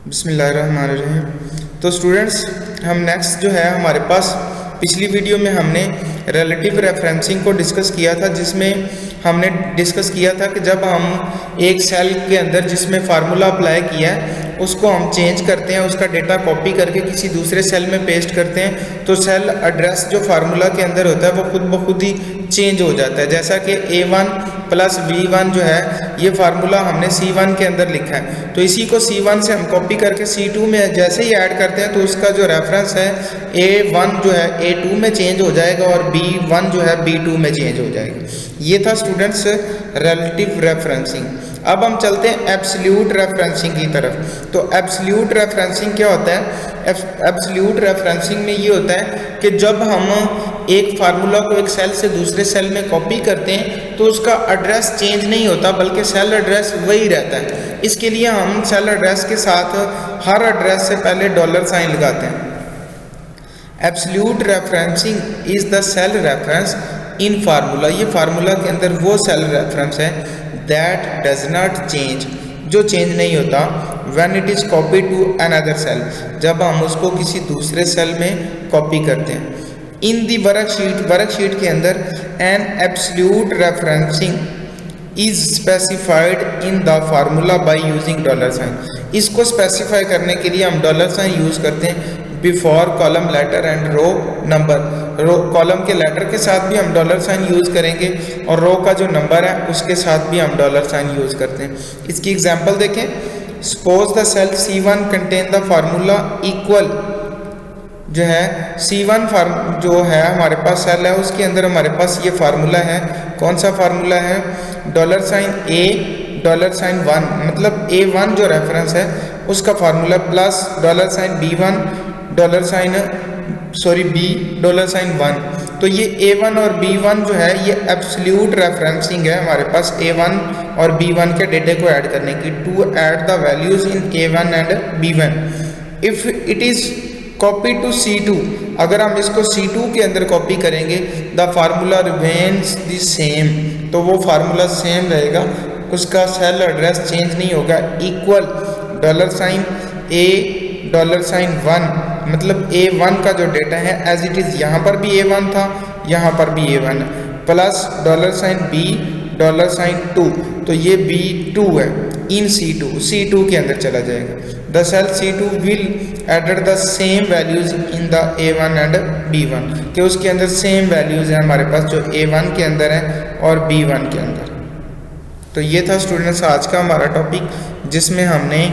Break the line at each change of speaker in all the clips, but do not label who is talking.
बिस्मिल्लाहिर्रहमानिर्रहीम। तो स्टूडेंट्स, हम नेक्स्ट जो है हमारे पास पिछली वीडियो में हमने रिलेटिव रेफरेंसिंग को डिस्कस किया था, जिसमें हमने डिस्कस किया था कि जब हम एक सेल के अंदर जिसमें फार्मूला अप्लाई किया है उसको हम चेंज करते हैं, उसका डेटा कॉपी करके किसी दूसरे सेल में पेस्ट करते हैं तो सेल एड्रेस जो फार्मूला के अंदर होता है वो खुद ब खुद ही चेंज हो जाता है। जैसा कि A1 प्लस B1 जो है ये फार्मूला हमने C1 के अंदर लिखा है, तो इसी को C1 से हम कॉपी करके C2 में जैसे ही ऐड करते हैं तो उसका जो रेफरेंस है A1 जो है A2 में चेंज हो जाएगा और B1 जो है B2 में चेंज हो जाएगा। ये था स्टूडेंट्स रिलेटिव रेफरेंसिंग। अब हम चलते हैं एब्सोल्यूट रेफरेंसिंग की तरफ। तो एब्सोल्यूट रेफरेंसिंग क्या होता है? एब्सोल्यूट रेफरेंसिंग में ये होता है कि जब हम एक फार्मूला को एक सेल से दूसरे सेल में कॉपी करते हैं तो उसका एड्रेस चेंज नहीं होता, बल्कि सेल एड्रेस वही रहता है। इसके लिए हम सेल एड्रेस के साथ हर एड्रेस से पहले डॉलर साइन लगाते हैं। Absolute referencing is the cell reference in formula. ये फार्मूला के अंदर वो सेल रेफरेंस है दैट डज नॉट चेंज, जो चेंज नहीं होता when it is copy to another cell, जब हम उसको किसी दूसरे सेल में कॉपी करते हैं। इन दी वर्कशीट के अंदर an absolute referencing is specified in the formula by using dollar sign. इसको स्पेसिफाई करने के लिए हम डॉलर साइन यूज करते हैं before column letter and row number. Row column के लेटर के साथ भी हम डॉलर साइन यूज करेंगे और रो का जो नंबर है उसके साथ भी हम डॉलर साइन यूज करते हैं। इसकी एग्जांपल देखें। Suppose the cell C1 contain the formula equal, जो है C1 जो है हमारे पास सेल है उसके अंदर हमारे पास ये फार्मूला है। कौन सा फार्मूला है? Dollar sign A dollar sign 1, मतलब A1 जो रेफरेंस है उसका formula plus dollar sign B1 dollar sign B dollar sign 1। तो ये A1 और B1 जो है ये एब्सोल्यूट रेफरेंसिंग है हमारे पास A1 और B1 के डेटे को ऐड करने की, to add the values in A1 and B1। If it is copy to C2, अगर हम इसको C2 के अंदर कॉपी करेंगे the formula remains the same, तो वो फार्मूला सेम रहेगा, उसका सेल एड्रेस चेंज नहीं होगा। Equal dollar sign A dollar sign 1, मतलब A1 का जो डेटा है एज इट इज़ यहाँ पर भी A1 था, यहाँ पर भी A1 है, plus dollar sign B dollar sign 2, तो ये B2 है इन C2 के अंदर चला जाएगा। The cell C2 will added the same values in the A1 and B1, कि उसके अंदर सेम वैल्यूज हैं हमारे पास जो A1 के अंदर है और B1 के अंदर। तो ये था स्टूडेंट्स आज का हमारा टॉपिक, जिसमें हमने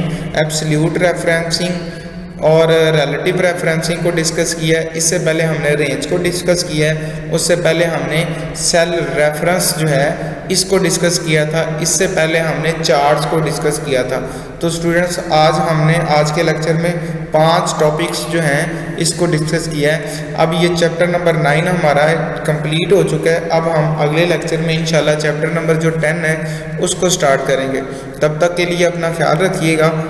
एब्सोल्यूट रेफरेंसिंग और रिलेटिव रेफरेंसिंग को डिस्कस किया है। इससे पहले हमने रेंज को डिस्कस किया है, उससे पहले हमने सेल रेफरेंस जो है इसको डिस्कस किया था, इससे पहले हमने चार्ट्स को डिस्कस किया था। तो स्टूडेंट्स आज हमने आज के लेक्चर में 5 टॉपिक्स जो हैं इसको डिस्कस किया है। अब ये चैप्टर नंबर 9 हमारा कंप्लीट हो चुका है। अब हम अगले लेक्चर में इंशाल्लाह चैप्टर नंबर जो 10 है उसको स्टार्ट करेंगे। तब तक के लिए अपना ख्याल रखिएगा।